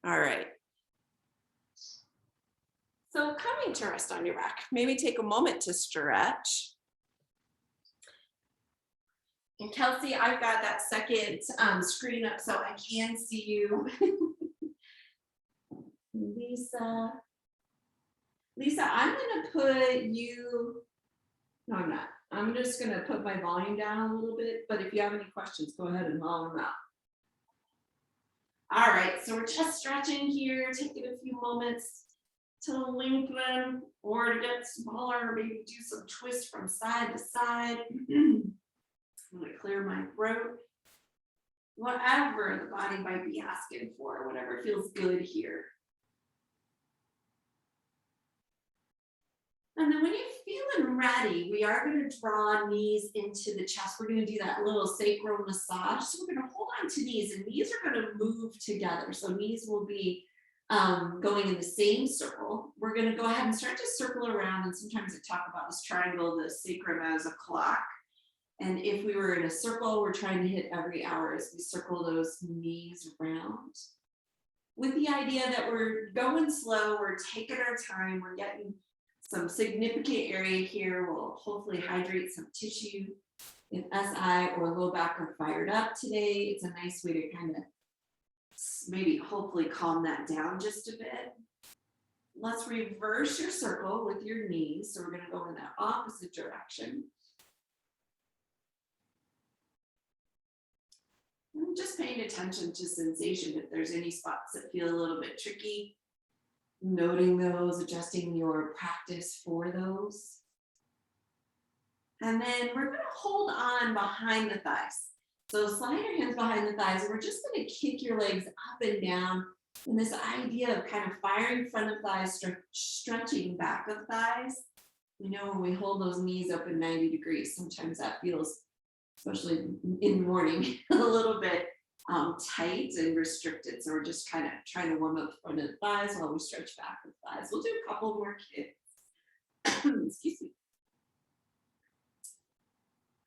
All right. So coming to rest on your back, maybe take a moment to stretch. And Kelsey, I've got that second screen up so I can see you. Lisa, I'm gonna put you, no, I'm not. I'm just gonna put my volume down a little bit, but if you have any questions, go ahead and holler them out. All right, so we're just stretching here, taking a few moments to lengthen or to get smaller, maybe do some twists from side to side. I'm gonna clear my throat. Whatever the body might be asking for, whatever feels good here. And then when you're feeling ready, we are going to draw knees into the chest. We're going to do that little sacral massage. So we're going to hold on to knees, and knees are going to move together. So knees will be going in the same circle. We're going to go ahead and start to circle around. And sometimes I talk about this triangle, the sacrum as a clock. And if we were in a circle, we're trying to hit every hour as we circle those knees around. With the idea that we're going slow, we're taking our time, we're getting some significant area here. Will hopefully hydrate some tissue. If SI or low back are fired up today, it's a nice way to kind of maybe hopefully calm that down just a bit. Let's reverse your circle with your knees. So we're going to go in that opposite direction. I'm just paying attention to sensation. If there's any spots that feel a little bit tricky, noting those, adjusting your practice for those. And then we're going to hold on behind the thighs. So slide your hands behind the thighs, and we're just going to kick your legs up and down. And this idea of kind of firing front of thighs, stretching back of thighs. You know, when we hold those knees open 90 degrees, sometimes that feels, especially in the morning, a little bit tight and restricted. So we're just kind of trying to warm up front of the thighs while we stretch back the thighs. We'll do a couple more kicks. Excuse me.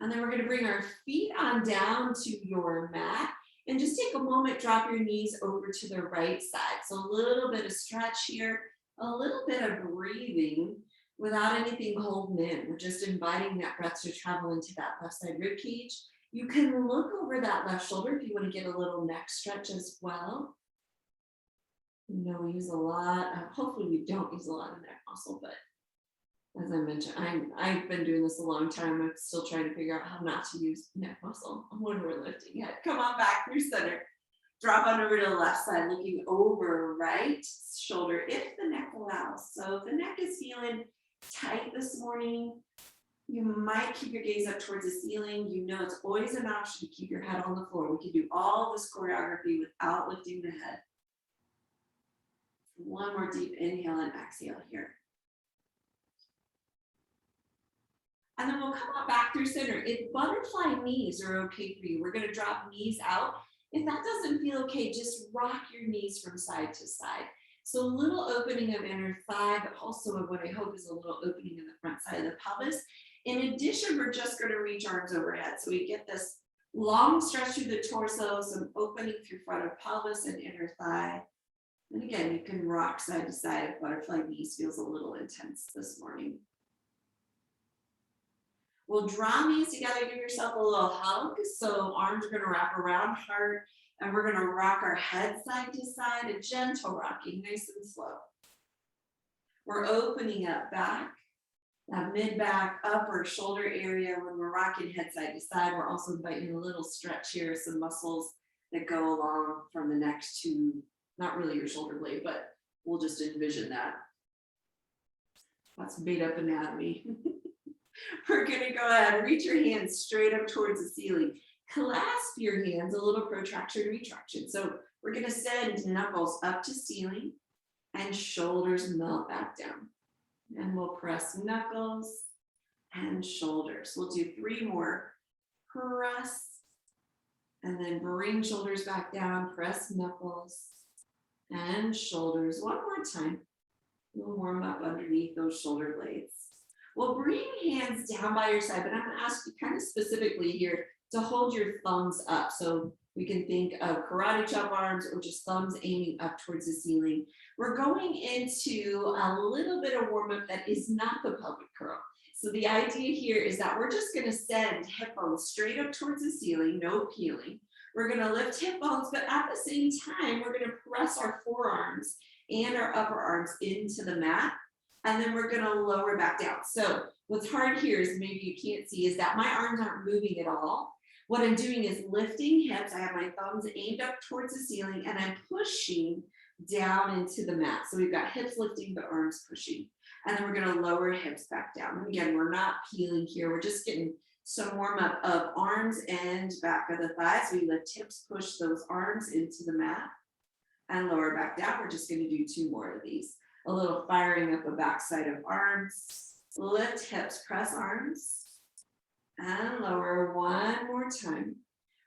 And then we're going to bring our feet on down to your mat and just take a moment, drop your knees over to the right side. So a little bit of stretch here, a little bit of breathing without anything holding in. We're just inviting that breath to travel into that left side rib cage. You can look over that left shoulder if you want to get a little neck stretch as well. You know, we use a lot, hopefully we don't use a lot of neck muscle, but as I mentioned, I've been doing this a long time. I'm still trying to figure out how not to use neck muscle when we're lifting it. Come on back through center. Drop on over to the left side, looking over right shoulder if the neck allows. So if the neck is feeling tight this morning, you might keep your gaze up towards the ceiling. You know, it's always an option to keep your head on the floor. We can do all this choreography without lifting the head. One more deep inhale and exhale here. And then we'll come on back through center. If butterfly knees are okay for you, we're going to drop knees out. If that doesn't feel okay, just rock your knees from side to side. So a little opening of inner thigh, but also what I hope is a little opening in the front side of the pelvis. In addition, we're just going to reach arms overhead. So we get this long stretch through the torso, some opening through front of pelvis and inner thigh. And again, you can rock side to side if butterfly knees feels a little intense this morning. We'll draw knees together, give yourself a little hug. So arms are going to wrap around heart, and we're going to rock our head side to side, a gentle rocking, nice and slow. We're opening up back, that mid-back, upper shoulder area. When we're rocking head side to side, we're also inviting a little stretch here, some muscles that go along from the neck to, not really your shoulder blade, but we'll just envision that. That's made up anatomy. We're going to go ahead and reach your hands straight up towards the ceiling. Clasp your hands, a little protraction, retraction. So we're going to send knuckles up to ceiling and shoulders melt back down. And we'll press knuckles and shoulders. We'll do 3 more. Press, and then bring shoulders back down, press knuckles and shoulders. One more time. We'll warm up underneath those shoulder blades. We'll bring hands down by your side, but I'm going to ask you kind of specifically here to hold your thumbs up. So We can think of karate chop arms or just thumbs aiming up towards the ceiling. We're going into a little bit of warm up that is not the pelvic curl. So the idea here is that we're just going to send hip bones straight up towards the ceiling, no peeling. We're going to lift hip bones, but at the same time, we're going to press our forearms and our upper arms into the mat. And then we're going to lower back down. So what's hard here is maybe you can't see is that my arms aren't moving at all. What I'm doing is lifting hips. I have my thumbs aimed up towards the ceiling and I'm pushing down into the mat. So we've got hips lifting, but arms pushing. And then we're going to lower hips back down. And again, we're not peeling here. We're just getting some warm up of arms and back of the thighs. We lift hips, push those arms into the mat and lower back down. We're just going to do 2 more of these. A little firing up the backside of arms. Lift hips, press arms. And lower 1 more time.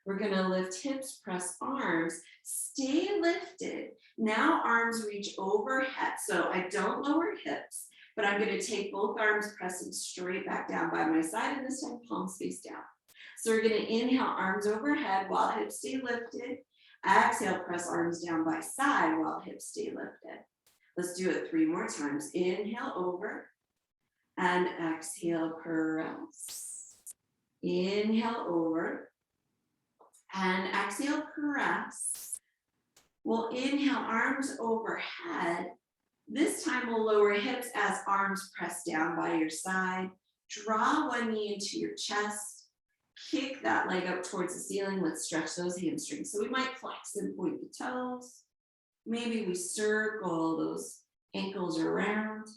We're going to lift hips, press arms, stay lifted. Now arms reach overhead. So I don't lower hips, but I'm going to take both arms, pressing straight back down by my side, and this time palms face down. So we're going to inhale, arms overhead while hips stay lifted. Exhale, press arms down by side while hips stay lifted. Let's do it 3 more times. Inhale over and exhale, press. Inhale over and exhale, press. We'll inhale, arms overhead. This time we'll lower hips as arms press down by your side. Draw one knee into your chest. Kick that leg up towards the ceiling. Let's stretch those hamstrings. So we might flex and point the toes. Maybe we circle those ankles around.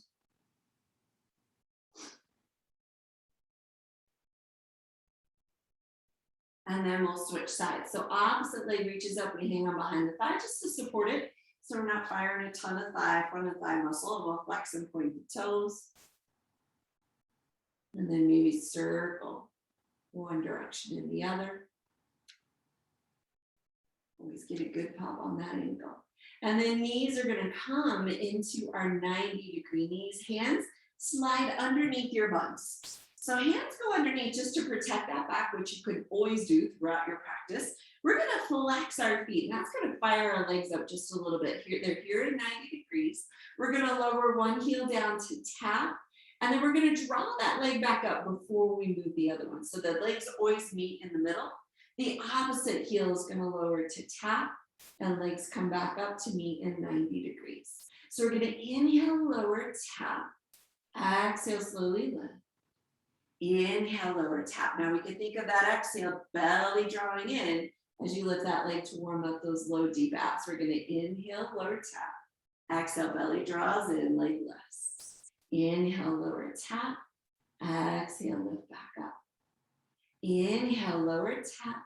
And then we'll switch sides. So opposite leg reaches up, we hang on behind the thigh just to support it. So we're not firing a ton of front of thigh muscle. We'll flex and point the toes. And then maybe circle one direction and the other. Always get a good pop on that ankle. And then knees are going to come into our 90-degree knees. Hands slide underneath your buns. So hands go underneath just to protect that back, which you could always do throughout your practice. We're going to flex our feet, and that's going to fire our legs up just a little bit. Here, they're here at 90 degrees. We're going to lower one heel down to tap, and then we're going to draw that leg back up before we move the other one. So the legs always meet in the middle. The opposite heel is going to lower to tap, and legs come back up to meet in 90 degrees. So we're going to inhale, lower, tap. Exhale, slowly lift. Inhale, lower, tap. Now we can think of that exhale, belly drawing in as you lift that leg to warm up those low, deep abs. We're going to inhale, lower, tap. Exhale, belly draws in, leg lifts. Inhale, lower, tap. Exhale, lift back up. Inhale, lower, tap.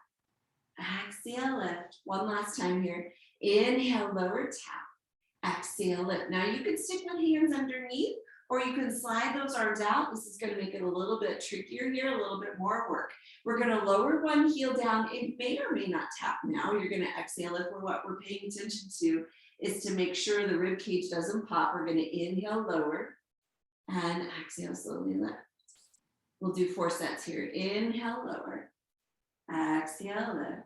Exhale, lift. One last time here. Inhale, lower, tap. Exhale, lift. Now you can stick with hands underneath, or you can slide those arms out. This is going to make it a little bit trickier here, a little bit more work. We're going to lower one heel down. It may or may not tap now. You're going to exhale it. What we're paying attention to is to make sure the rib cage doesn't pop. We're going to inhale, lower, and exhale, slowly lift. We'll do 4 sets here. Inhale, lower. Exhale, lift.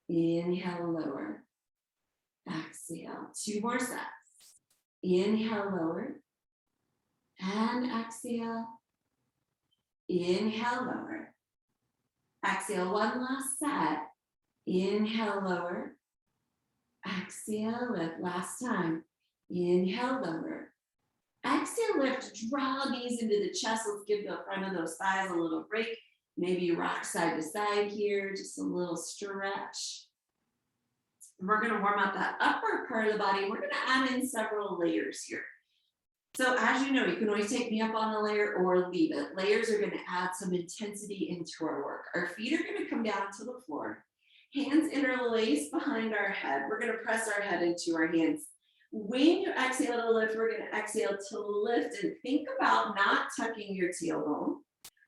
Inhale, lower. Exhale. 2 more sets. Inhale, lower. And exhale. Inhale, lower. Exhale, one last set. Inhale, lower. Exhale, lift. Last time. Inhale, lower. Exhale, lift. Draw these into the chest. Let's give the front of those thighs a little break. Maybe rock side to side here. Just a little stretch. We're going to warm up that upper part of the body. We're going to add in several layers here. So as you know, you can always take me up on a layer or leave it. Layers are going to add some intensity into our work. Our feet are going to come down to the floor. Hands interlace behind our head. We're going to press our head into our hands. When you exhale to lift, we're going to exhale to lift and think about not tucking your tailbone.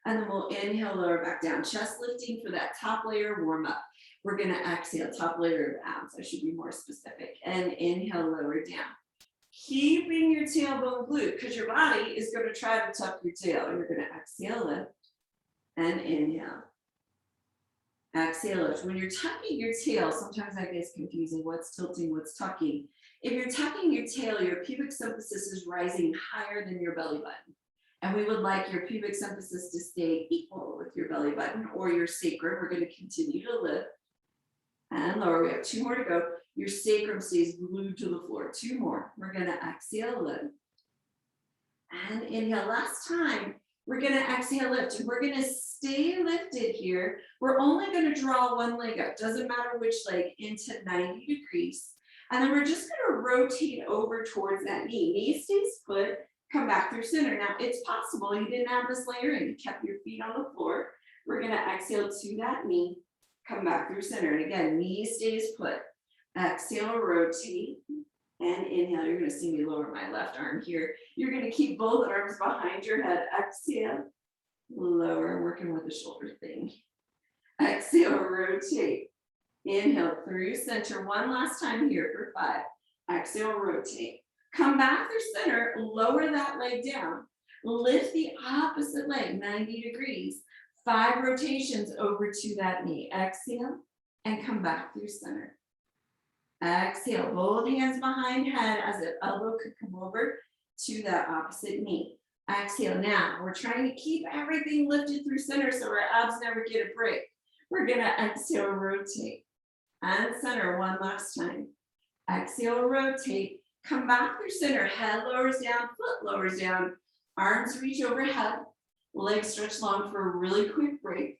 And then we'll inhale, lower back down. Chest lifting for that top layer warm up. We're going to exhale, top layer of abs. I should be more specific. And inhale, lower down. Keeping your tailbone glued because your body is going to try to tuck your tail. You're going to exhale, lift, and inhale. Exhale, lift. When you're tucking your tail, sometimes that gets confusing. What's tilting, what's tucking? If you're tucking your tail, your pubic symphysis is rising higher than your belly button. And we would like your pubic symphysis to stay equal with your belly button or your sacrum. We're going to continue to lift and lower. We have 2 more to go. Your sacrum stays glued to the floor. 2 more. We're going to exhale, lift. And inhale. Last time, we're going to exhale, lift. And we're going to stay lifted here. We're only going to draw one leg up. Doesn't matter which leg, into 90 degrees. And then we're just going to rotate over towards that knee. Knee stays put. Come back through center. Now, it's possible you didn't have this layering. You kept your feet on the floor. We're going to exhale to that knee. Come back through center. And again, knee stays put. Exhale, rotate. And inhale. You're going to see me lower my left arm here. You're going to keep both arms behind your head. Exhale, lower, working with the shoulder thing. Exhale, rotate. Inhale through center. One last time here for 5. Exhale, rotate. Come back through center, lower that leg down. Lift the opposite leg, 90 degrees. 5 rotations over to that knee. Exhale, and come back through center. Exhale, both hands behind head as if elbow could come over to that opposite knee. Exhale, now we're trying to keep everything lifted through center so our abs never get a break. We're gonna exhale, rotate, and center one last time. Exhale, rotate. Come back through center, head lowers down, foot lowers down, arms reach overhead, legs stretch long for a really quick break.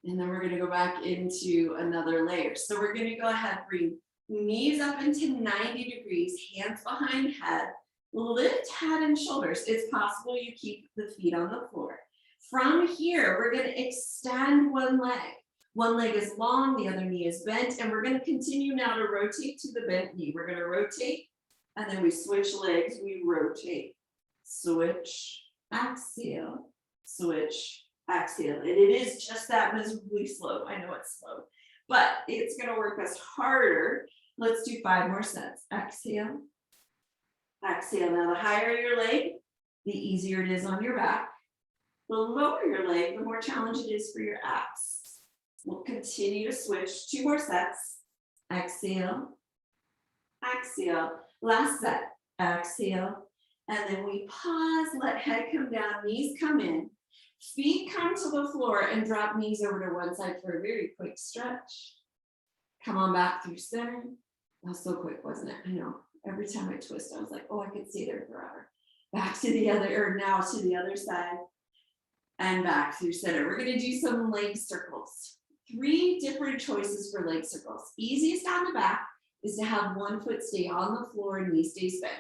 And then we're gonna go back into another layer. So we're gonna go ahead, bring knees up into 90 degrees, hands behind head, lift head and shoulders. It's possible you keep the feet on the floor. From here, we're gonna extend one leg. One leg is long, the other knee is bent, and we're going to continue now to rotate to the bent knee. We're going to rotate, and then we switch legs, we rotate. Switch, exhale, switch, exhale. And it is just that miserably slow. I know it's slow, but it's going to work us harder. Let's do 5 more sets. Exhale, exhale. Now, the higher your leg, the easier it is on your back. The lower your leg, the more challenge it is for your abs. We'll continue to switch. 2 more sets. Exhale, exhale. Last set. Exhale. And then we pause, let head come down, knees come in. Feet come to the floor and drop knees over to one side for a very quick stretch. Come on back through center. That was so quick, wasn't it? I know. Every time I twist, I was like, oh, I could stay there forever. Back to the other, or now to the other side. And back through center. We're going to do some leg circles. 3 different choices for leg circles. Easiest on the back is to have one foot stay on the floor and knee stays bent.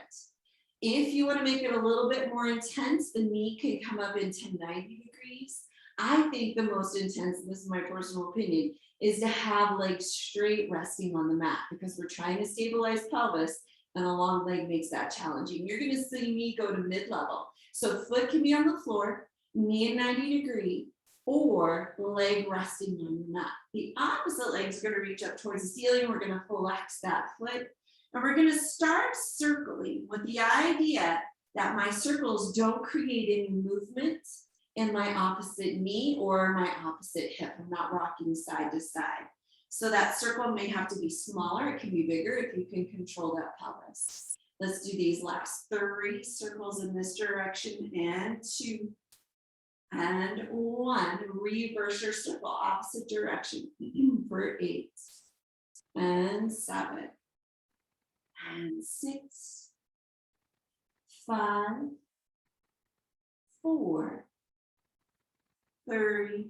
If you want to make it a little bit more intense, the knee can come up into 90 degrees. I think the most intense, and this is my personal opinion, is to have legs straight resting on the mat because we're trying to stabilize pelvis and a long leg makes that challenging. You're going to see me go to mid-level. So foot can be on the floor, knee at 90 degrees, or leg resting on the mat. The opposite leg is going to reach up towards the ceiling. We're going to flex that foot. And we're going to start circling with the idea that my circles don't create any movement in my opposite knee or my opposite hip. I'm not rocking side to side. So that circle may have to be smaller. It can be bigger if you can control that pelvis. Let's do these last 3 circles in this direction, and 2, and 1. Reverse your circle, opposite direction for 8, and 7, and 6, 5, 4, 3,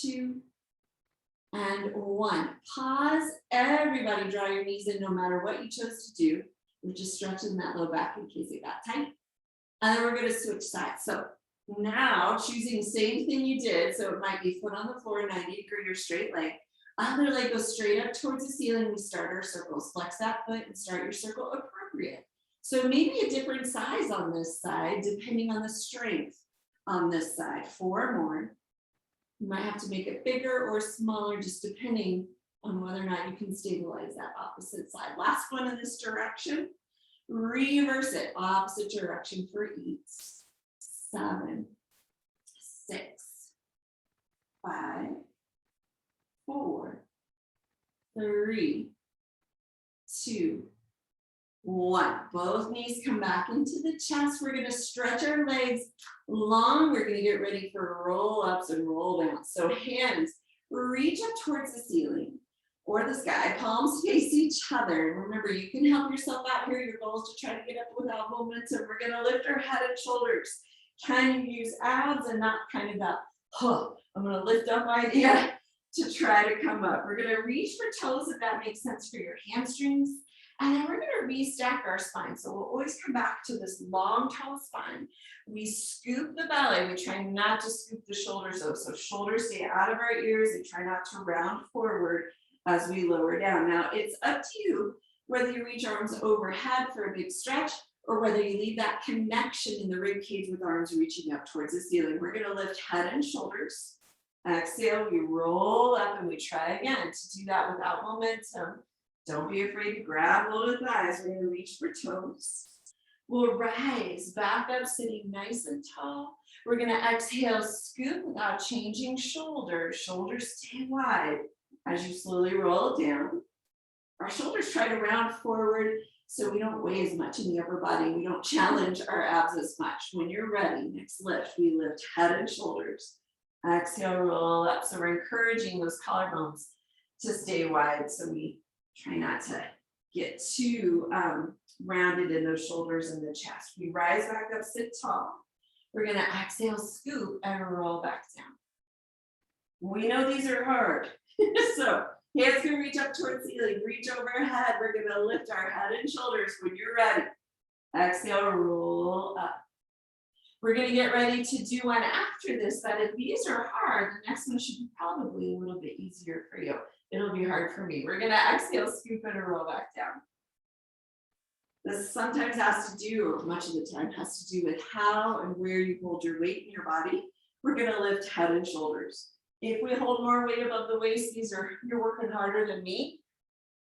2, and 1. Pause. Everybody draw your knees in no matter what you chose to do. We're just stretching that low back in case it got tight. And then we're going to switch sides. So now choosing the same thing you did. So it might be foot on the floor, 90 degree or straight leg. Other leg goes straight up towards the ceiling. We start our circles. Flex that foot and start your circle appropriate. So maybe a different size on this side, depending on the strength on this side. 4 more. You might have to make it bigger or smaller, just depending on whether or not you can stabilize that opposite side. Last one in this direction. Reverse it, opposite direction for 8, 7, 6, 5, 4, 3, 2, 1. Both knees come back into the chest. We're going to stretch our legs long. We're going to get ready for roll ups and roll downs. So hands reach up towards the ceiling or the sky. Palms face each other. And remember, you can help yourself out here. Your goal is to try to get up without momentum. We're going to lift our head and shoulders. Kind of use abs and not kind of that, oh, I'm going to lift up idea to try to come up. We're going to reach for toes if that makes sense for your hamstrings. And then we're going to restack our spine. So we'll always come back to this long, tall spine. We scoop the belly. We try not to scoop the shoulders though. So shoulders stay out of our ears and try not to round forward as we lower down. Now it's up to you whether you reach arms overhead for a big stretch or whether you leave that connection in the rib cage with arms reaching up towards the ceiling. We're going to lift head and shoulders. Exhale, we roll up and we try again. To do that without momentum, don't be afraid to grab hold of the thighs. We're going to reach for toes. We'll rise back up, sitting nice and tall. We're going to exhale, scoop without changing shoulders. Shoulders stay wide as you slowly roll down. Our shoulders try to round forward so we don't weigh as much in the upper body. We don't challenge our abs as much. When you're ready, next lift, we lift head and shoulders. Exhale, roll up. So we're encouraging those collarbones to stay wide so we try not to get too rounded in those shoulders and the chest. We rise back up, sit tall. We're going to exhale, scoop, and roll back down. We know these are hard. So hands can reach up towards the ceiling, reach overhead. We're going to lift our head and shoulders when you're ready. Exhale, roll up. We're going to get ready to do one after this, that if these are hard, the next one should be probably a little bit easier for you. It'll be hard for me. We're going to exhale, scoop, and roll back down. This sometimes has to do, or much of the time has to do with how and where you hold your weight in your body. We're going to lift head and shoulders. If we hold more weight above the waist, you're working harder than me,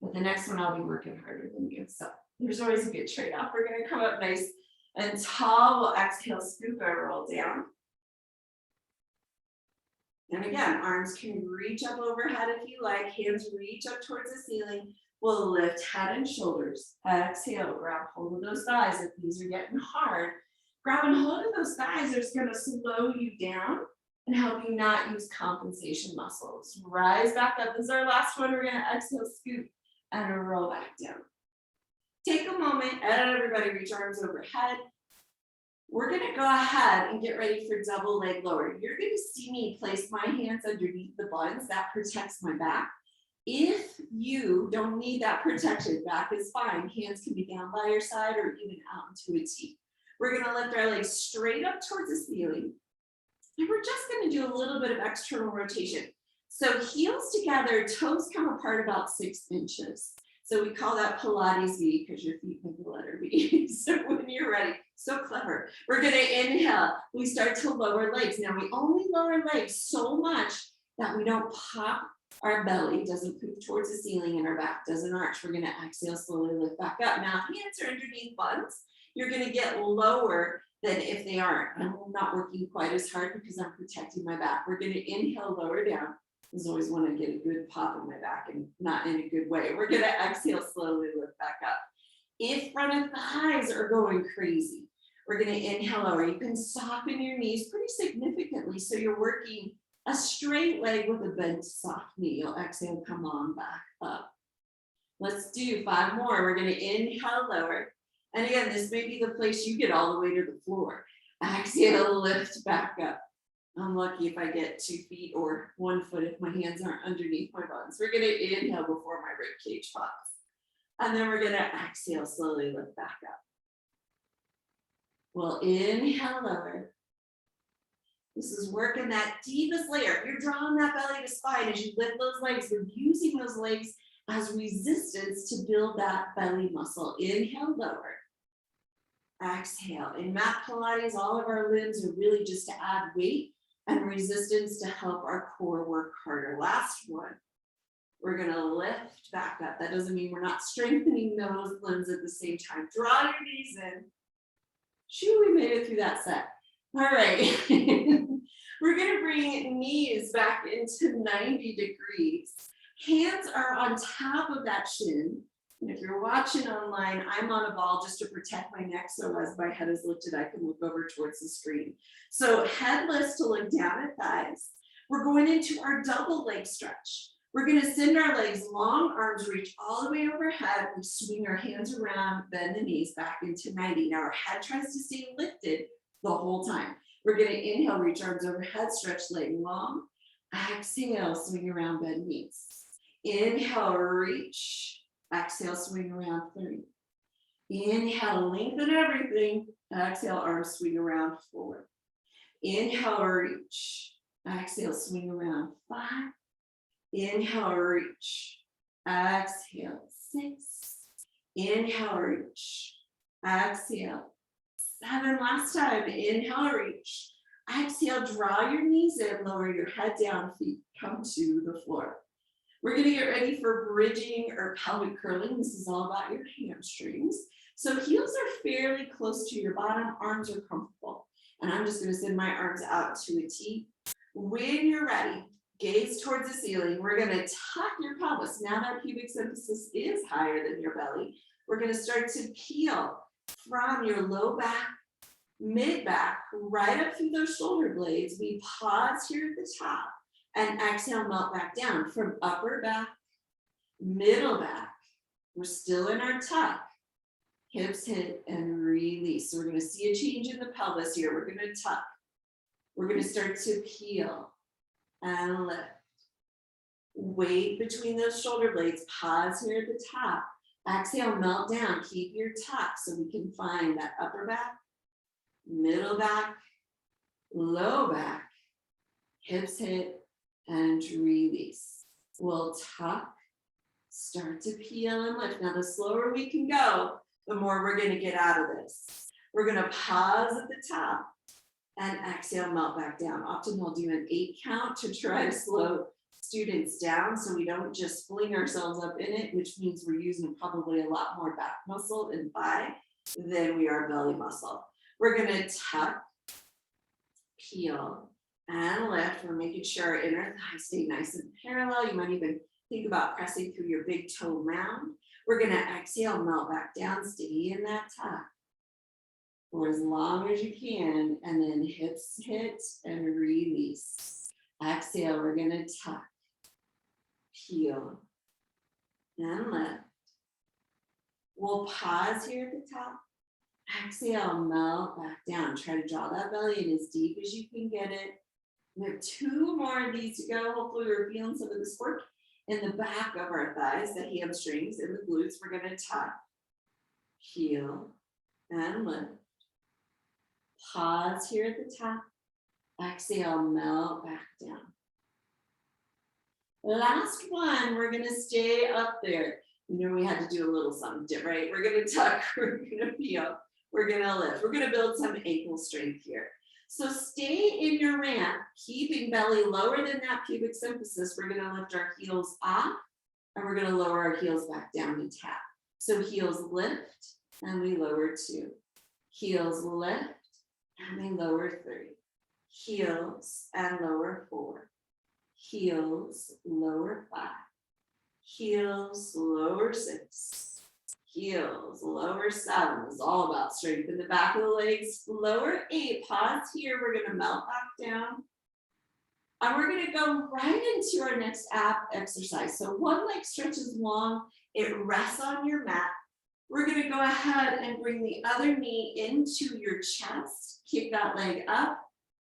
but the next one I'll be working harder than you. So there's always a good trade-off. We're going to come up nice and tall. We'll exhale, scoop, and roll down. And again, arms can reach up overhead if you like. Hands reach up towards the ceiling. We'll lift head and shoulders. Exhale, grab hold of those thighs. If these are getting hard, grabbing hold of those thighs is going to slow you down and help you not use compensation muscles. Rise back up. This is our last one. We're going to exhale, scoop, and roll back down. Take a moment, and everybody reach arms overhead. We're going to go ahead and get ready for double leg lower. You're going to see me place my hands underneath the buns. That protects my back. If you don't need that protection, back is fine. Hands can be down by your side or even out into a T. We're going to lift our legs straight up towards the ceiling. And we're just going to do a little bit of external rotation. So heels together, toes come apart about 6 inches. So we call that Pilates V because your feet make the letter V. So when you're ready, so clever. We're going to inhale. We start to lower legs. Now we only lower legs so much that we don't pop our belly, doesn't poop towards the ceiling, and our back doesn't arch. We're going to exhale, slowly lift back up. Now hands are underneath buns. You're going to get lower than if they aren't. I'm not working quite as hard because I'm protecting my back. We're going to inhale, lower down. I always want to get a good pop in my back and not in a good way. We're going to exhale, slowly lift back up. If front of thighs are going crazy, we're going to inhale lower. You can soften your knees pretty significantly. So you're working a straight leg with a bent soft knee. You'll exhale, come on back up. Let's do 5 more. We're going to inhale lower. And again, this may be the place you get all the way to the floor. Exhale, lift back up. I'm lucky if I get 2 feet or 1 foot if my hands aren't underneath my buns. We're going to inhale before my rib cage pops. And then we're going to exhale, slowly lift back up. We'll inhale lower. This is working that deepest layer. You're drawing that belly to spine as you lift those legs. We're using those legs as resistance to build that belly muscle. Inhale, lower. Exhale. In Mat Pilates, all of our limbs are really just to add weight and resistance to help our core work harder. Last one. We're going to lift back up. That doesn't mean we're not strengthening those limbs at the same time. Draw your knees in. Shoo, we made it through that set. All right. We're gonna bring knees back into 90 degrees. Hands are on top of that shin. And if you're watching online, I'm on a ball just to protect my neck, so as my head is lifted, I can look over towards the screen. So head lifts to look down at thighs. We're going into our double leg stretch. We're gonna send our legs long, arms reach all the way overhead. We swing our hands around, bend the knees back into 90. Now our head tries to stay lifted the whole time. We're gonna inhale, reach arms overhead, stretch leg long. Exhale, swing around, bend knees. Inhale, reach. Exhale, swing around 30. Inhale, lengthen everything. Exhale, arms swing around forward. Inhale, reach. Exhale, swing around 5. Inhale, reach. Exhale, 6. Inhale, reach. Exhale, 7. Last time. Inhale, reach. Exhale, draw your knees in, lower your head down, feet come to the floor. We're gonna get ready for bridging or pelvic curling. This is all about your hamstrings. So heels are fairly close to your bottom, arms are comfortable. And I'm just gonna send my arms out to a T. When you're ready, gaze towards the ceiling. We're gonna tuck your pelvis. Now that pubic symphysis is higher than your belly, we're gonna start to peel from your low back, mid back, right up through those shoulder blades. We pause here at the top. And exhale, melt back down from upper back, middle back. We're still in our tuck. Hips hit and release. So we're gonna see a change in the pelvis here. We're gonna tuck. We're gonna start to peel and lift. Weight between those shoulder blades. Pause here at the top. Exhale, melt down. Keep your tuck so we can find that upper back, middle back, low back. Hips hit and release. We'll tuck, start to peel and lift. Now the slower we can go, the more we're gonna get out of this. We're gonna pause at the top and exhale, melt back down. Often we'll do an 8 count to try to slow students down so we don't just fling ourselves up in it, which means we're using probably a lot more back muscle and thigh than we are belly muscle. We're gonna tuck, peel, and lift. We're making sure our inner thighs stay nice and parallel. You might even think about pressing through your big toe mound. We're gonna exhale, melt back down, stay in that tuck for as long as you can, and then hips hit and release. Exhale, we're gonna tuck, peel, and lift. We'll pause here at the top. Exhale, melt back down. Try to draw that belly in as deep as you can get it. We have 2 more of these to go. Hopefully we're feeling some of this work in the back of our thighs, the hamstrings and the glutes. We're gonna tuck, peel, and lift. Pause here at the top. Exhale, melt back down. Last one, we're gonna stay up there. You know, we had to do a little something, right? We're gonna tuck, we're gonna peel, we're gonna lift. We're gonna build some ankle strength here. So stay in your ramp, keeping belly lower than that pubic symphysis. We're gonna lift our heels up and we're gonna lower our heels back down and tap. So heels lift and we lower 2. Heels lift and we lower 3. Heels and lower 4. Heels, lower 5. Heels, lower 6. Heels, lower 7. It's all about strength in the back of the legs. Lower 8, pause here. We're gonna melt back down. And we're gonna go right into our next ab exercise. So one leg stretches long, it rests on your mat. We're gonna go ahead and bring the other knee into your chest, kick that leg up,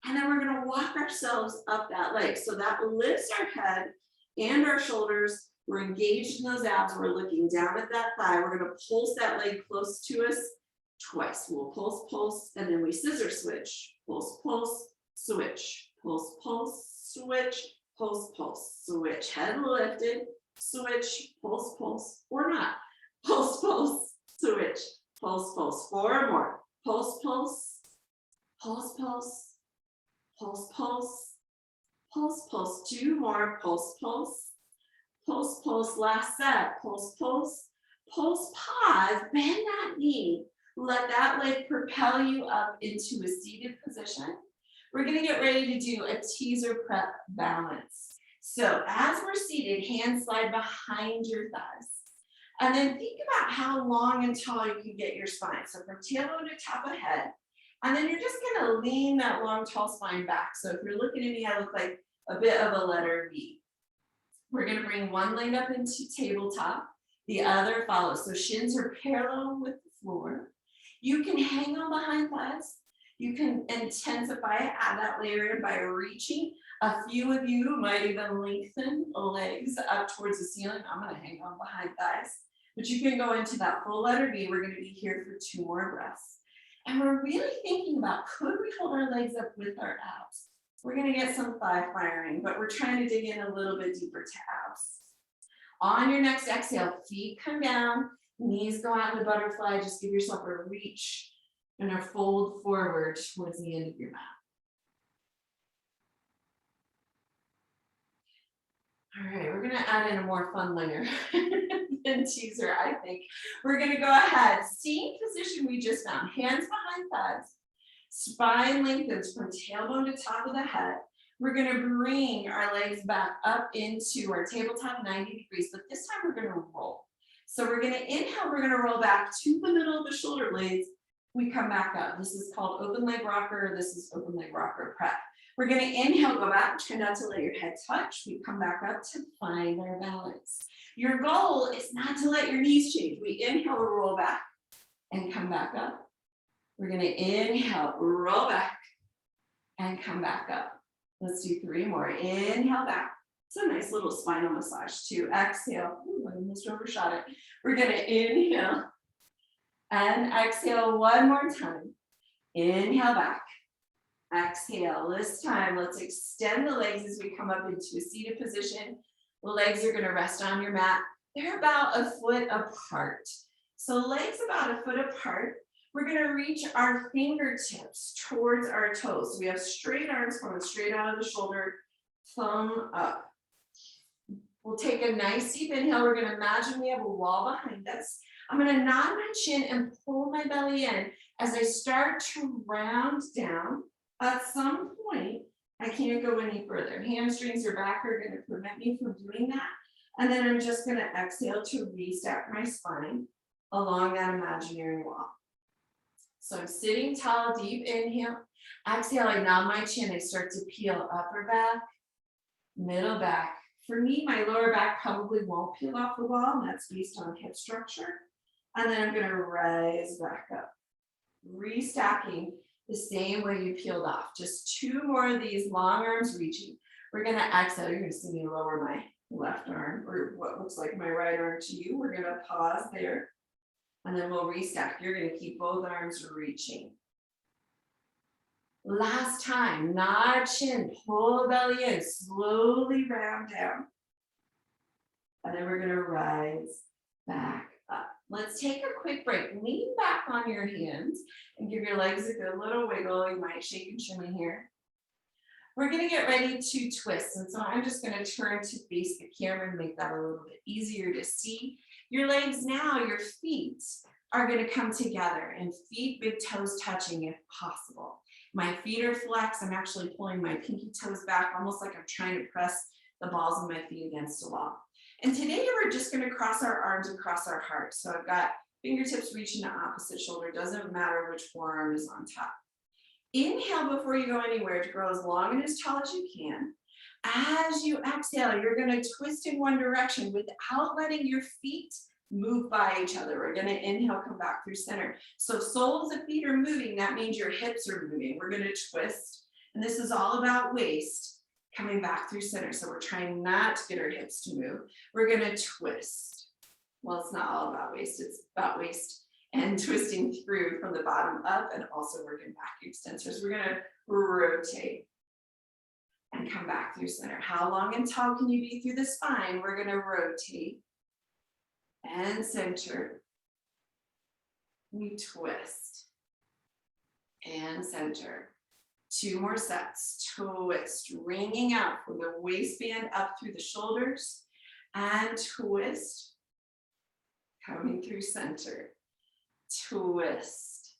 and then we're gonna walk ourselves up that leg. So that lifts our head and our shoulders. We're engaged in those abs. We're looking down at that thigh. We're gonna pulse that leg close to us twice. We'll pulse, pulse, and then we scissor switch. Pulse, pulse, switch. Pulse, pulse, switch. Pulse, pulse, switch. Head lifted, switch, pulse, pulse, or not. Pulse, pulse, switch. Pulse, pulse. 4 more. Pulse, pulse, pulse, pulse, pulse, pulse, pulse, pulse. 2 more. Pulse, pulse. Pulse, pulse, last set. Pulse, pulse, pulse, pause, bend that knee. Let that leg propel you up into a seated position. We're gonna get ready to do a teaser prep balance. So as we're seated, hands slide behind your thighs. And then think about how long and tall you can get your spine. So from tailbone to top of head. And then you're just gonna lean that long, tall spine back. So if you're looking at me, I look like a bit of a letter V. We're gonna bring one leg up into tabletop, the other follows. So shins are parallel with the floor. You can hang on behind thighs. You can intensify it, add that layer in by reaching. A few of you might even lengthen the legs up towards the ceiling. I'm gonna hang on behind thighs. But you can go into that full letter V. We're gonna be here for 2 more breaths. And we're really thinking about, could we hold our legs up with our abs? We're gonna get some thigh firing, but we're trying to dig in a little bit deeper to abs. On your next exhale, feet come down, knees go out in a butterfly. Just give yourself a reach and a fold forward towards the end of your mat. All right, we're gonna add in a more fun layer than teaser, I think. We're gonna go ahead, same position we just found, hands behind thighs, spine lengthens from tailbone to top of the head. We're gonna bring our legs back up into our tabletop 90 degrees, but this time we're gonna roll. So we're gonna inhale, we're gonna roll back to the middle of the shoulder blades. We come back up. This is called open leg rocker. This is open leg rocker prep. We're gonna inhale, go back, try not to let your head touch. We come back up to find our balance. Your goal is not to let your knees change. We inhale, roll back, and come back up. We're gonna inhale, roll back, and come back up. Let's do 3 more. Inhale back. It's a nice little spinal massage too. Exhale. Ooh, I almost overshot it. We're gonna inhale and exhale one more time. Inhale back. Exhale. This time, let's extend the legs as we come up into a seated position. The legs are gonna rest on your mat. They're about a foot apart. So legs about a foot apart. We're gonna reach our fingertips towards our toes. So we have straight arms coming straight out of the shoulder, thumb up. We'll take a nice deep inhale. We're gonna imagine we have a wall behind us. I'm gonna nod my chin and pull my belly in as I start to round down. At some point, I can't go any further. Hamstrings or back are gonna prevent me from doing that. And then I'm just gonna exhale to restack my spine along that imaginary wall. So I'm sitting tall, deep inhale. Exhale, I nod my chin. I start to peel upper back, middle back. For me, my lower back probably won't peel off the wall, and that's based on hip structure. And then I'm gonna rise back up. Restacking the same way you peeled off. Just 2 more of these, long arms reaching. We're gonna exhale. You're gonna see me lower my left arm, or what looks like my right arm to you. We're gonna pause there. And then we'll restack. You're gonna keep both arms reaching. Last time, nod chin, pull the belly in, slowly round down. And then we're gonna rise back up. Let's take a quick break. Lean back on your hands and give your legs a good little wiggle. You might shake and shimmy here. We're gonna get ready to twist. And so I'm just gonna turn to face the camera and make that a little bit easier to see. Your legs now, your feet are gonna come together and feet, big toes touching if possible. My feet are flexed. I'm actually pulling my pinky toes back, almost like I'm trying to press the balls of my feet against a wall. And today we're just gonna cross our arms across our heart. So I've got fingertips reaching to opposite shoulder. Doesn't matter which forearm is on top. Inhale before you go anywhere to grow as long and as tall as you can. As you exhale, you're gonna twist in one direction without letting your feet move by each other. We're gonna inhale, come back through center. So soles of feet are moving, that means your hips are moving. We're gonna twist, and this is all about waist, coming back through center. So we're trying not to get our hips to move. We're gonna twist. Well, it's not all about waist, it's about waist and twisting through from the bottom up and also working back extensors. We're gonna rotate and come back through center. How long and tall can you be through the spine? We're gonna rotate and center. We twist and center. 2 more sets. Twist, wringing out from the waistband up through the shoulders, and twist, coming through center. Twist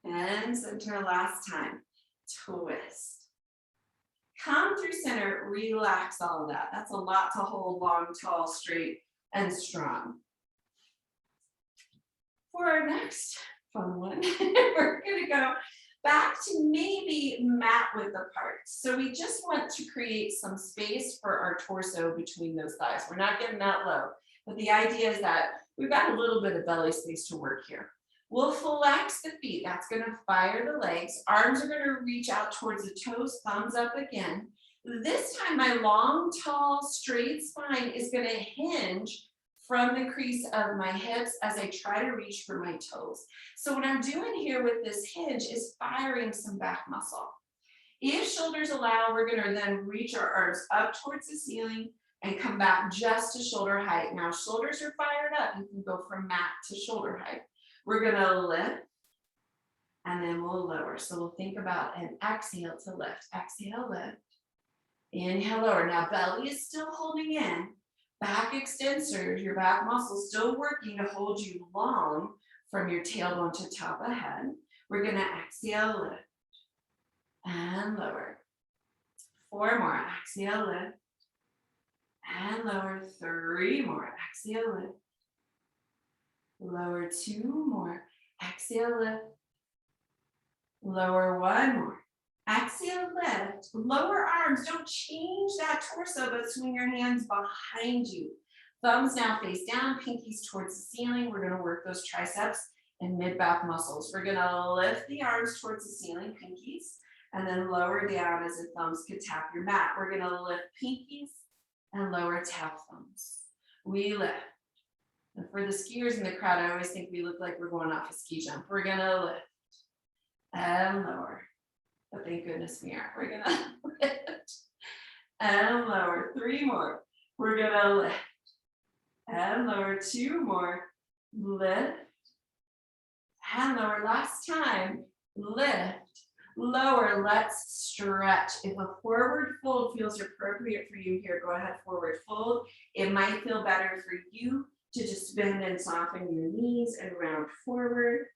and center last time. twist. Come through center, relax all of that. That's a lot to hold long, tall, straight, and strong. For our next fun one, we're gonna go back to maybe mat width apart. So we just want to create some space for our torso between those thighs. We're not getting that low, but the idea is that we've got a little bit of belly space to work here. We'll flex the feet. That's gonna fire the legs. Arms are gonna reach out towards the toes, thumbs up again. This time my long, tall, straight spine is gonna hinge from the crease of my hips as I try to reach for my toes. So what I'm doing here with this hinge is firing some back muscle. If shoulders allow, we're gonna then reach our arms up towards the ceiling and come back just to shoulder height. Now shoulders are fired up. You can go from mat to shoulder height. We're gonna lift and then we'll lower. So we'll think about an exhale to lift. Exhale, lift. Inhale, lower. Now belly is still holding in. Back extensors, your back muscles still working to hold you long from your tailbone to top of head. We're gonna exhale, lift, and lower. 4 more, exhale, lift, and lower. 3 more, exhale, lift. Lower 2 more, exhale, lift. Lower 1 more. Exhale, lift, lower arms. Don't change that torso, but swing your hands behind you. Thumbs now face down, pinkies towards the ceiling. We're gonna work those triceps and mid-back muscles. We're gonna lift the arms towards the ceiling, pinkies, and then lower down as if thumbs could tap your mat. We're gonna lift pinkies and lower, tap thumbs. We lift. And for the skiers in the crowd, I always think we look like we're going off a ski jump. We're gonna lift and lower. But thank goodness we aren't. We're gonna lift and lower. 3 more. We're gonna lift and lower. 2 more. Lift and lower. Last time. Lift, lower. Let's stretch. If a forward fold feels appropriate for you here, go ahead, forward fold. It might feel better for you to just bend and soften your knees and round forward.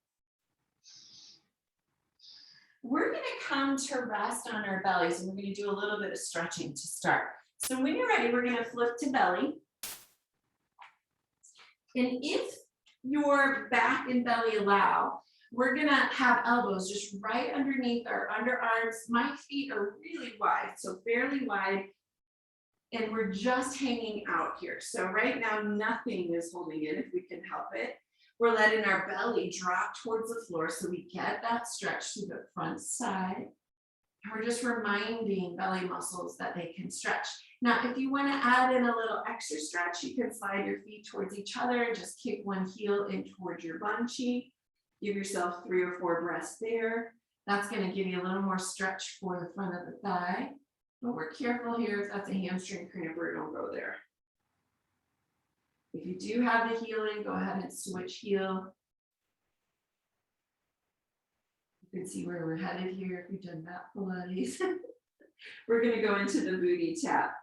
We're gonna come to rest on our bellies and we're gonna do a little bit of stretching to start. So when you're ready, we're gonna flip to belly. And if your back and belly allow, we're gonna have elbows just right underneath our underarms. My feet are really wide, so fairly wide. And we're just hanging out here. So right now, nothing is holding in if we can help it. We're letting our belly drop towards the floor so we get that stretch through the front side. And we're just reminding belly muscles that they can stretch. Now, if you want to add in a little extra stretch, you can slide your feet towards each other and just kick one heel in towards your bum cheek. Give yourself 3 or 4 breaths there. That's going to give you a little more stretch for the front of the thigh. But we're careful here. If that's a hamstring cramper, don't go there. If you do have the heel in, go ahead and switch heel. You can see where we're headed here if you've done that Pilates. We're going to go into the booty tap.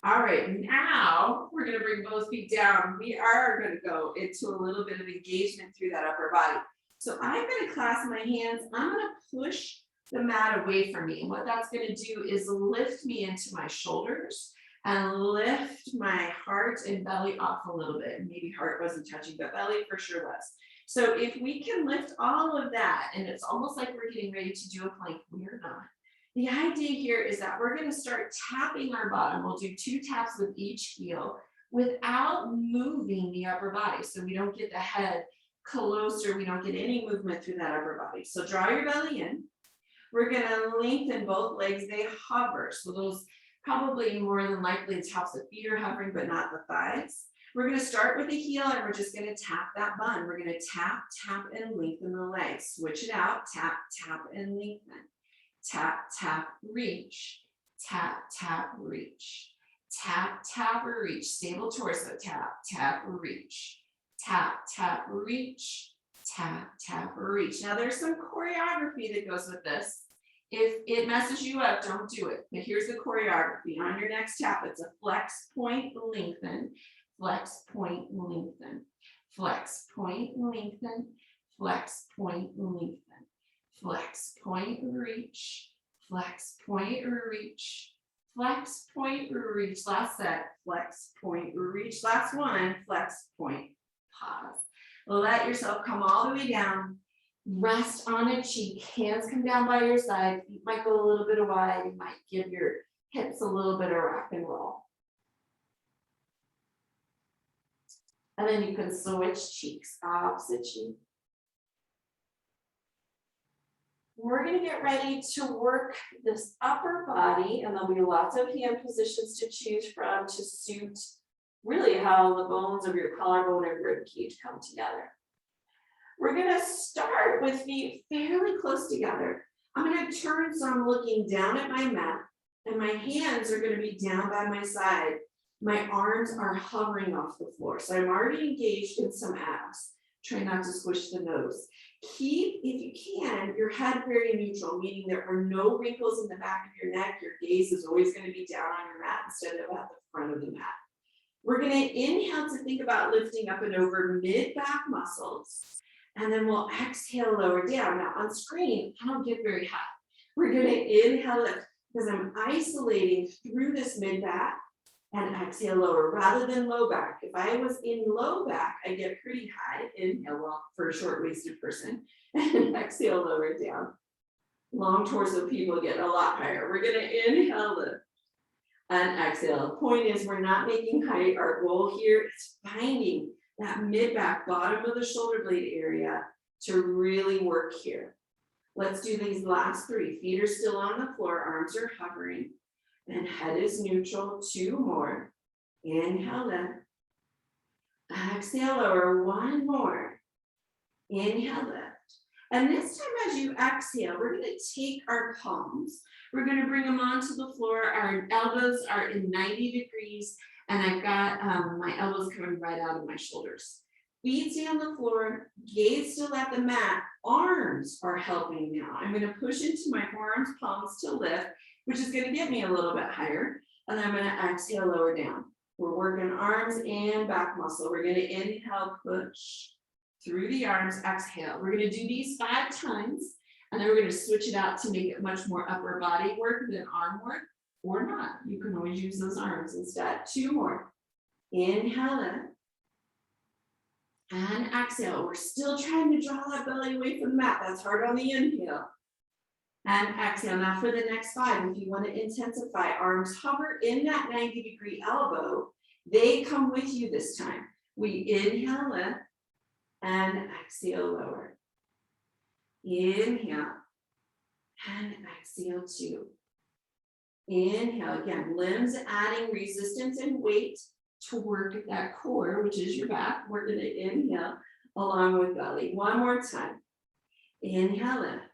All right, now we're going to bring both feet down. We are going to go into a little bit of engagement through that upper body. So I'm going to clasp my hands. I'm going to push the mat away from me. And what that's going to do is lift me into my shoulders and lift my heart and belly off a little bit. Maybe heart wasn't touching, but belly for sure was. So if we can lift all of that, and it's almost like we're getting ready to do a plank, we're not. The idea here is that we're going to start tapping our bottom. We'll do 2 taps with each heel without moving the upper body. So we don't get the head closer. We don't get any movement through that upper body. So draw your belly in. We're going to lengthen both legs. They hover. So those probably more than likely the tops of feet are hovering, but not the thighs. We're going to start with the heel and we're just going to tap that bun. We're going to tap, tap, and lengthen the legs. Switch it out. Tap, tap, and lengthen. Tap, tap, reach. Tap, tap, reach. Tap, tap, reach. Stable torso. Tap, tap, reach. Tap, tap, reach. Tap, tap, reach. Now there's some choreography that goes with this. If it messes you up, don't do it. But here's the choreography. On your next tap, it's a flex, point, lengthen. Flex, point, lengthen. Flex, point, lengthen. Flex, point, lengthen. flex, point, reach, flex, point, reach, flex, point, reach. Last set, flex, point, reach. Last one, flex, point, pause. Let yourself come all the way down. Rest on a cheek, hands come down by your side, feet might go a little bit wide, you might give your hips a little bit of rock and roll. And then you can switch cheeks, opposite cheek. We're going to get ready to work this upper body, and there'll be lots of hand positions to choose from to suit really how the bones of your collarbone and rib cage come together. We're going to start with feet fairly close together. I'm going to turn so I'm looking down at my mat, and my hands are going to be down by my side. My arms are hovering off the floor, so I'm already engaged in some abs. Try not to squish the nose. Keep, if you can, your head very neutral, meaning there are no wrinkles in the back of your neck. Your gaze is always going to be down on your mat instead of at the front of the mat. We're going to inhale to think about lifting up and over mid-back muscles. And then we'll exhale, lower down. Now on screen, I don't get very high. We're going to inhale it because I'm isolating through this mid-back and exhale lower rather than low back. If I was in low back, I get pretty high. Inhale, well, for a short-waisted person, and exhale, lower down. Long torso people get a lot higher. We're going to inhale, lift, and exhale. The point is we're not making height. Our goal here is finding that mid-back, bottom of the shoulder blade area to really work here. Let's do these last three. Feet are still on the floor, arms are hovering, and head is neutral. Two more. Inhale, lift. Exhale, lower. One more. Inhale, lift. And this time as you exhale, we're going to take our palms. We're going to bring them onto the floor. Our elbows are in 90 degrees. And I've got my elbows coming right out of my shoulders. Feet stay on the floor, gaze still at the mat. Arms are helping now. I'm going to push into my forearms, palms to lift, which is going to get me a little bit higher. And I'm going to exhale, lower down. We're working arms and back muscle. We're going to inhale, push through the arms, exhale. We're going to do these 5 times, and then we're going to switch it out to make it much more upper body work than arm work. Or not, you can always use those arms instead. 2 more. Inhale in. And exhale. We're still trying to draw that belly away from the mat. That's hard on the inhale. And exhale. Now for the next 5, if you want to intensify, arms hover in that 90-degree elbow. They come with you this time. We inhale in and exhale lower. Inhale and exhale 2. Inhale, again, limbs adding resistance and weight to work at that core, which is your back. We're going to inhale along with belly. One more time. Inhale, lift.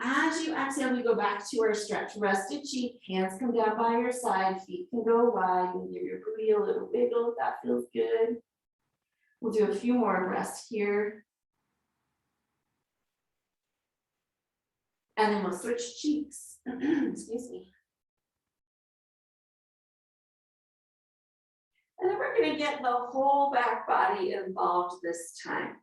As you exhale, we go back to our stretch. Rested cheek, hands come down by your side, feet can go wide, and give your booty a little wiggle if that feels good. We'll do a few more breaths here. And then we'll switch cheeks. Excuse me. And then we're going to get the whole back body involved this time.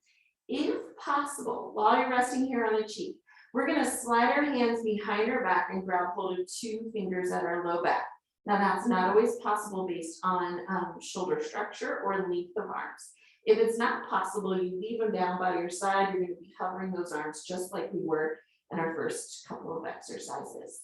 If possible, while you're resting here on the cheek, we're going to slide our hands behind our back and grab hold of 2 fingers at our low back. Now that's not always possible based on shoulder structure or length of arms. If it's not possible, you leave them down by your side. You're going to be hovering those arms just like we were in our first couple of exercises.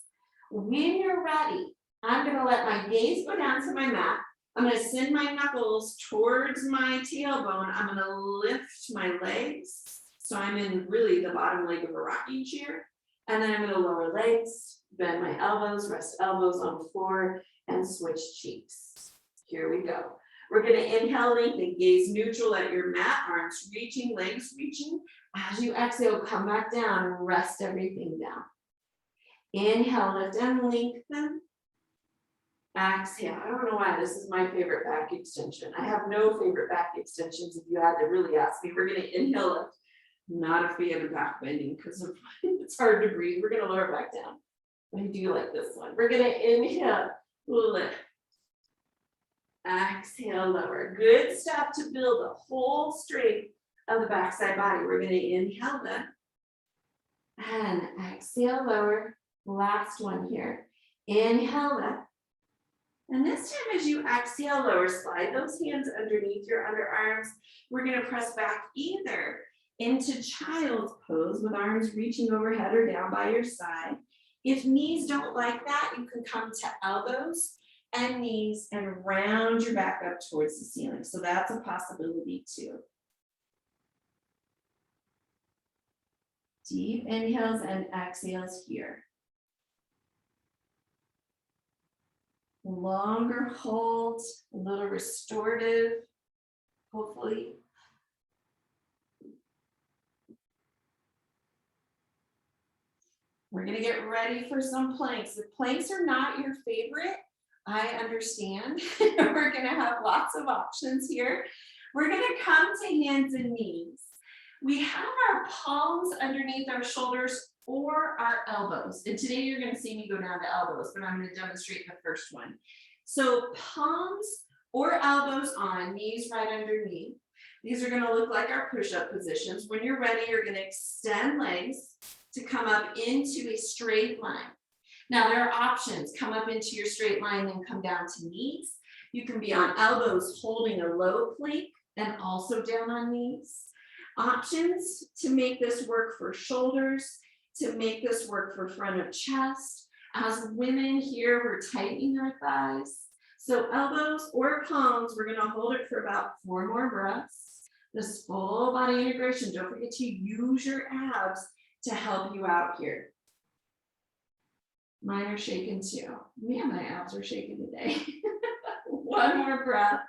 When you're ready, I'm going to let my gaze go down to my mat. I'm going to send my knuckles towards my tailbone. I'm going to lift my legs. So I'm in really the bottom leg of a rocking chair. And then I'm going to lower legs, bend my elbows, rest elbows on the floor, and switch cheeks. Here we go. We're going to inhale, lengthen, gaze neutral at your mat, arms reaching, legs reaching. As you exhale, come back down and rest everything down. Inhale, lift and lengthen. Exhale. I don't know why this is my favorite back extension. I have no favorite back extensions if you had to really ask me. We're going to inhale, lift. Not a fan of back bending because it's hard to breathe. We're going to lower back down. I do like this one. We're going to inhale, lift. Exhale, lower. Good stuff to build the whole strength of the backside body. We're going to inhale, lift. And exhale, lower. Last one here. Inhale, lift. And this time as you exhale, lower, slide those hands underneath your underarms. We're gonna press back either into child's pose with arms reaching overhead or down by your side. If knees don't like that, you can come to elbows and knees and round your back up towards the ceiling. So that's a possibility too. Deep inhales and exhales here. Longer holds, a little restorative, hopefully. We're gonna get ready for some planks. If planks are not your favorite, I understand. We're gonna have lots of options here. We're gonna come to hands and knees. We have our palms underneath our shoulders or our elbows. And today you're gonna see me go down to elbows, but I'm gonna demonstrate the first one. So palms or elbows on, knees right underneath. These are gonna look like our push-up positions. When you're ready, you're gonna extend legs to come up into a straight line. Now there are options, come up into your straight line, then come down to knees. You can be on elbows holding a low plank and also down on knees. Options to make this work for shoulders, to make this work for front of chest. As women here, we're tightening our thighs. So elbows or palms, we're gonna hold it for about 4 more breaths. This full body integration, don't forget to use your abs to help you out here. Mine are shaking too. Man, my abs are shaking today. 1 more breath.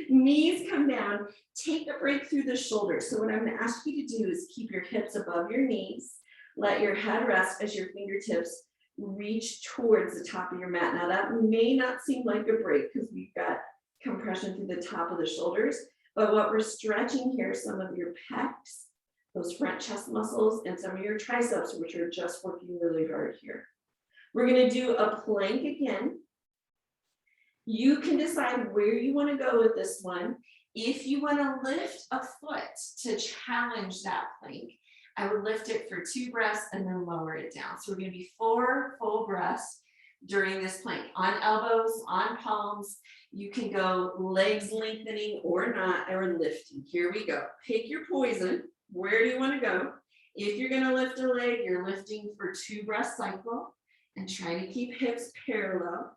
Knees come down, take a break through the shoulders. So what I'm gonna ask you to do is keep your hips above your knees, let your head rest as your fingertips reach towards the top of your mat. Now that may not seem like a break because we've got compression through the top of the shoulders, but what we're stretching here, some of your pecs, those front chest muscles, and some of your triceps, which are just working really hard here. We're gonna do a plank again. You can decide where you wanna go with this one. If you wanna lift a foot to challenge that plank, I would lift it for 2 breaths and then lower it down. So we're gonna be 4 full breaths during this plank. On elbows, on palms, you can go legs lengthening or not, or lifting. Here we go. Pick your poison. Where do you wanna go? If you're gonna lift a leg, you're lifting for 2 breath cycle and trying to keep hips parallel.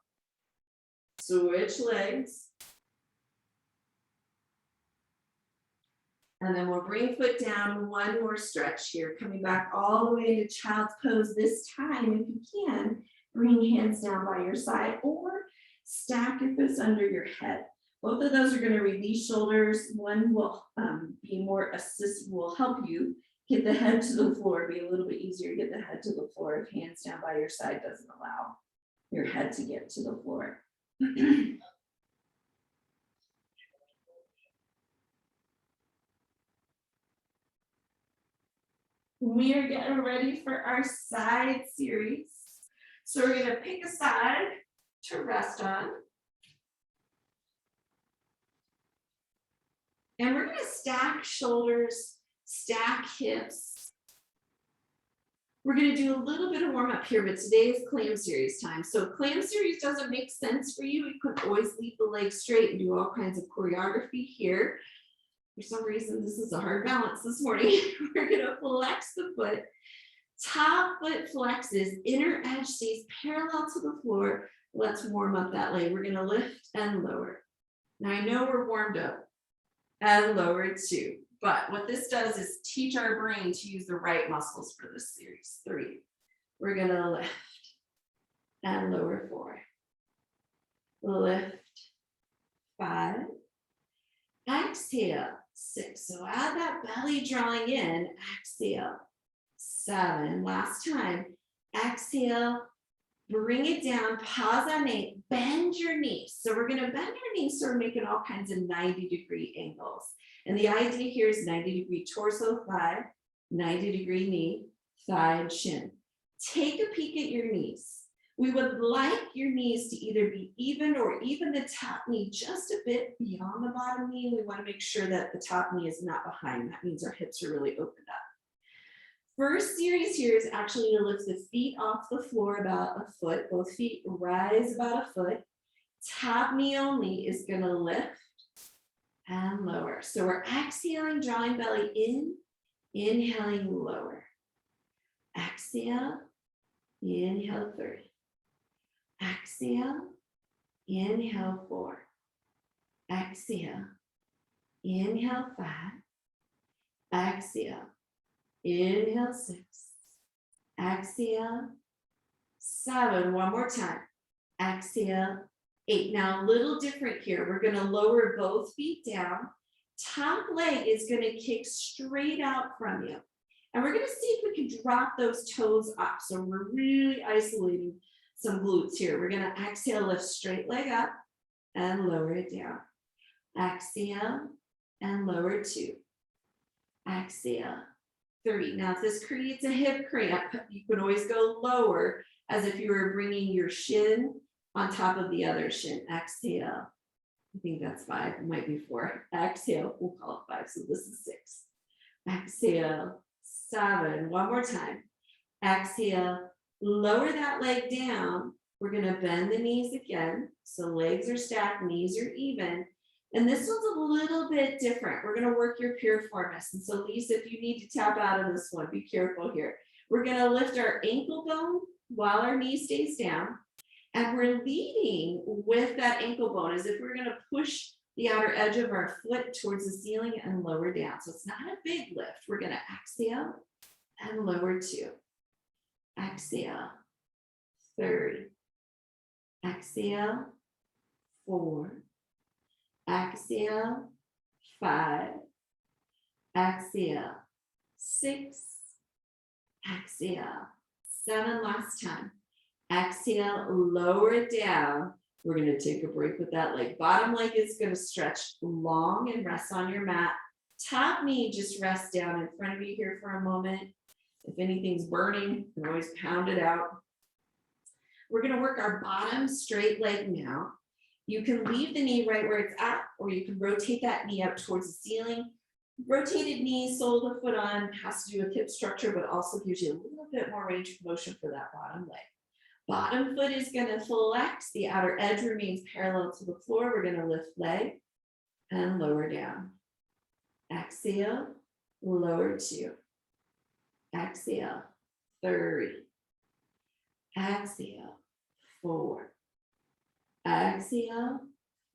Switch legs. And then we'll bring foot down, 1 more stretch here, coming back all the way into child's pose. This time, if you can, bring hands down by your side or stack your fists under your head. Both of those are going to release shoulders. One will be more will help you get the head to the floor, be a little bit easier to get the head to the floor if hands down by your side doesn't allow your head to get to the floor. We are getting ready for our side series. So we're going to pick a side to rest on. And we're going to stack shoulders, stack hips. We're going to do a little bit of warm up here, but today is clam series time. So if clam series doesn't make sense for you, you could always leave the legs straight and do all kinds of choreography here. For some reason, this is a hard balance this morning. We're going to flex the foot. Top foot flexes, inner edge stays parallel to the floor. Let's warm up that leg. We're going to lift and lower. Now I know we're warmed up and lowered too, but what this does is teach our brain to use the right muscles for this series. 3. We're going to lift and lower 4. Lift 5. Exhale 6. So add that belly drawing in. Exhale 7. Last time. Exhale. Bring it down. Pause on 8. Bend your knees. So we're going to bend our knees so we're making all kinds of 90-degree angles. And the idea here is 90-degree torso, thigh, 90-degree knee, thigh, and shin. Take a peek at your knees. We would like your knees to either be even or even the top knee just a bit beyond the bottom knee. We want to make sure that the top knee is not behind. That means our hips are really opened up. First series here is actually to lift the feet off the floor about a foot. Both feet rise about a foot. Top knee only is going to lift and lower. So we're exhaling, drawing belly in, inhaling, lower. Exhale, inhale 3. Exhale, inhale 4. Exhale, inhale 5. Exhale, inhale 6. Exhale, 7. One more time. Exhale, 8. Now a little different here. We're going to lower both feet down. Top leg is going to kick straight out from you. And we're going to see if we can drop those toes up. So we're really isolating some glutes here. We're going to exhale, lift straight leg up and lower it down. Exhale and lower 2. Exhale, 3. Now if this creates a hip cramp, you can always go lower as if you were bringing your shin on top of the other shin. Exhale. I think that's 5. It might be 4. Exhale. We'll call it 5. So this is 6. Exhale. 7. One more time. Exhale. Lower that leg down. We're going to bend the knees again. So legs are stacked, knees are even. And this one's a little bit different. We're going to work your piriformis. And so Lisa, if you need to tap out of this one, be careful here. We're going to lift our ankle bone while our knee stays down. And we're leading with that ankle bone as if we're going to push the outer edge of our foot towards the ceiling and lower down. So it's not a big lift. We're going to exhale and lower 2. Exhale, 3. Exhale, 4. Exhale, 5. Exhale, 6. Exhale, 7. Last time. Exhale, lower it down. We're going to take a break with that leg. Bottom leg is going to stretch long and rest on your mat. Top knee just rests down in front of you here for a moment. If anything's burning, you can always pound it out. We're going to work our bottom straight leg now. You can leave the knee right where it's at, or you can rotate that knee up towards the ceiling. Rotated knee, sole of the foot on, has to do with hip structure, but also gives you a little bit more range of motion for that bottom leg. Bottom foot is going to flex. The outer edge remains parallel to the floor. We're going to lift leg and lower down. Exhale, lower 2. Exhale, 3. Exhale, 4. Exhale,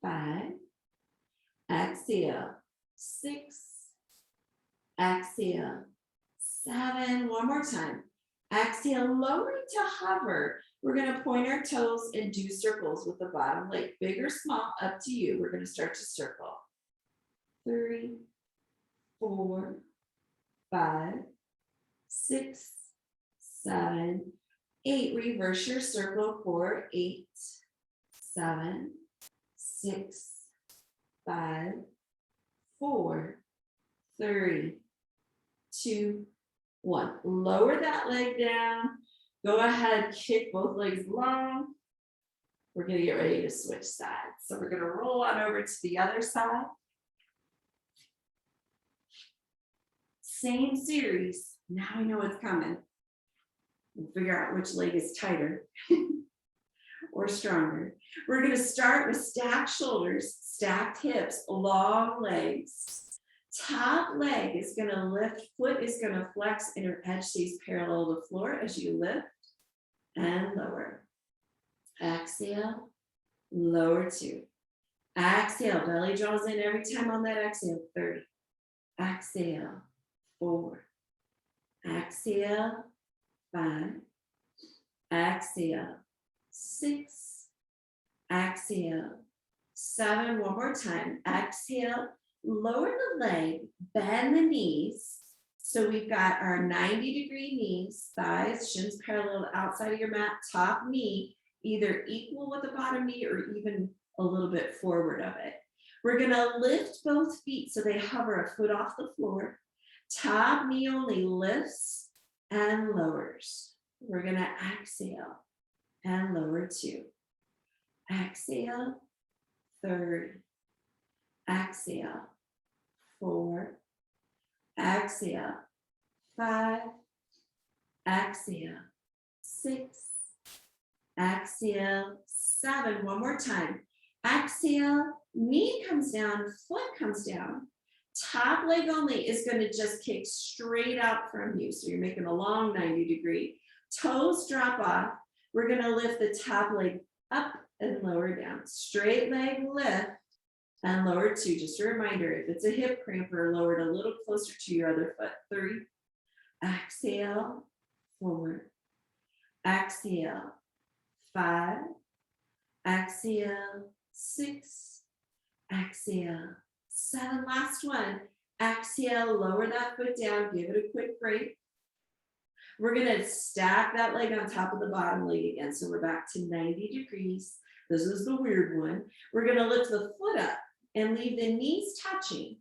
5. Exhale, 6. Exhale, 7. One more time. Exhale, lowering to hover. We're going to point our toes and do circles with the bottom leg. Big or small, up to you. We're going to start to circle. 3, 4, 5, 6, 7, 8. Reverse your circle for 8, 7, 6, 5, 4, 3, 2, 1. Lower that leg down. Go ahead, kick both legs long. We're going to get ready to switch sides. So we're going to roll on over to the other side. Same series. Now we know what's coming. We'll figure out which leg is tighter or stronger. We're going to start with stacked shoulders, stacked hips, long legs. Top leg is going to lift, foot is going to flex, inner edge stays parallel to the floor as you lift and lower. Exhale, lower 2. Exhale, belly draws in every time on that exhale, 30. Exhale, 4. Exhale, 5. Exhale, 6. Exhale, 7. One more time. Exhale. Lower the leg, bend the knees. So we've got our 90-degree knees, thighs, shins parallel outside of your mat, top knee, either equal with the bottom knee or even a little bit forward of it. We're going to lift both feet so they hover a foot off the floor. Top knee only lifts and lowers. We're going to exhale and lower 2. Exhale, 3. Exhale, 4. Exhale, 5. exhale, 6, exhale, 7, one more time. Exhale, knee comes down, foot comes down. Top leg only is going to just kick straight out from you. So you're making a long 90-degree. Toes drop off. We're going to lift the top leg up and lower down. Straight leg lift and lower 2. Just a reminder, if it's a hip cramper, lower it a little closer to your other foot. 3. Exhale, 4. Exhale, 5. Exhale, 6. Exhale, 7. Last one. Exhale, lower that foot down. Give it a quick break. We're going to stack that leg on top of the bottom leg again. So we're back to 90 degrees. This is the weird one. We're going to lift the foot up and leave the knees touching.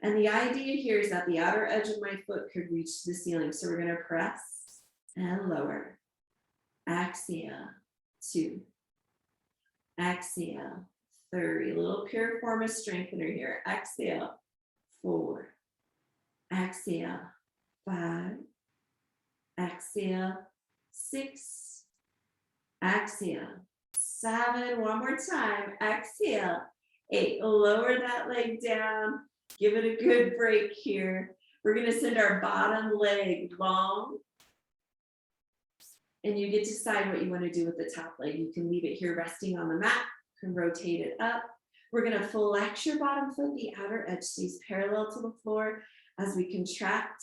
And the idea here is that the outer edge of my foot could reach the ceiling. So we're going to press and lower. Exhale, 2. Exhale, 3. A little piriformis strengthener here. Exhale, 4. Exhale, 5. Exhale, 6. Exhale, 7. One more time. Exhale, 8. Lower that leg down. Give it a good break here. We're going to send our bottom leg long. And you get to decide what you want to do with the top leg. You can leave it here resting on the mat. You can rotate it up. We're going to flex your bottom foot. The outer edge stays parallel to the floor as we contract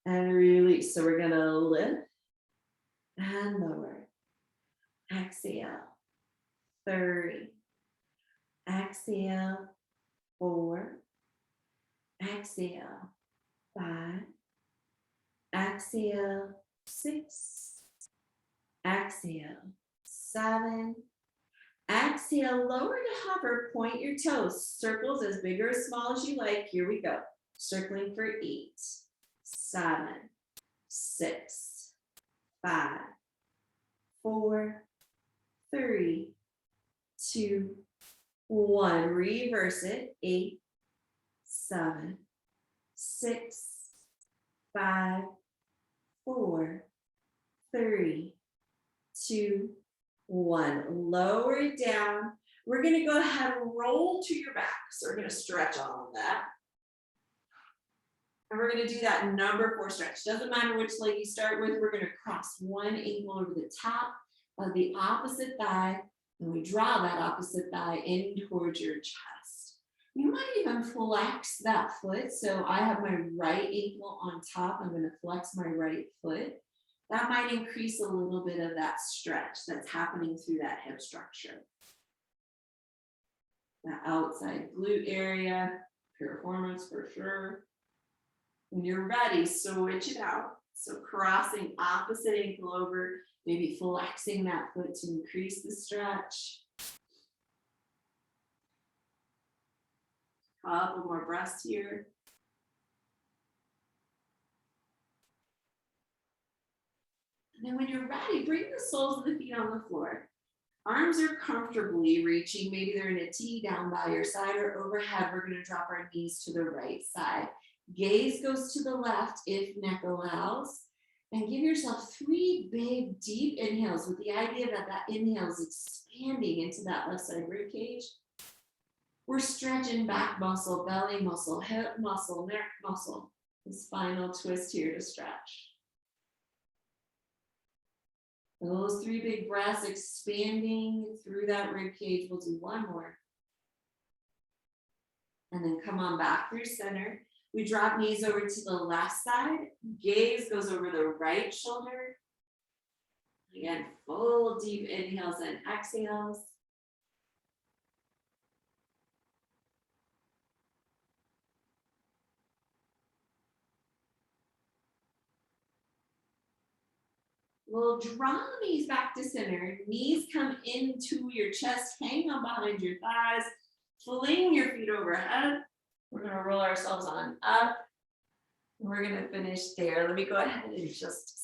and release. So we're going to lift and lower. Exhale, 3. Exhale, 4. Exhale, 5. Exhale, 6. Exhale, 7. Exhale, lower to hover, point your toes. Circles as big or as small as you like. Here we go. Circling for 8, 7, 6, 5, 4, 3, 2, 1. Reverse it. 8, 7, 6, 5, 4, 3, 2, 1. Lower it down. We're going to go ahead and roll to your back. So we're going to stretch all of that. And we're going to do that number 4 stretch. Doesn't matter which leg you start with. We're going to cross one ankle over the top of the opposite thigh. And we draw that opposite thigh in towards your chest. You might even flex that foot. So I have my right ankle on top. I'm going to flex my right foot. That might increase a little bit of that stretch that's happening through that hip structure. That outside glute area, piriformis for sure. When you're ready, switch it out. So crossing opposite ankle over, maybe flexing that foot to increase the stretch. Couple more breaths here. And then when you're ready, bring the soles of the feet on the floor. Arms are comfortably reaching. Maybe they're in a T down by your side or overhead. We're going to drop our knees to the right side. Gaze goes to the left if neck allows. And give yourself 3 big, deep inhales with the idea that that inhale is expanding into that left side rib cage. We're stretching back muscle, belly muscle, hip muscle, neck muscle. This final twist here to stretch. Those 3 big breaths expanding through that rib cage. We'll do one more. And then come on back through center. We drop knees over to the left side. Gaze goes over the right shoulder. Again, full deep inhales and exhales. We'll draw the knees back to center. Knees come into your chest, hang on behind your thighs. Fling your feet overhead. We're going to roll ourselves on up. We're going to finish there. Let me go ahead and just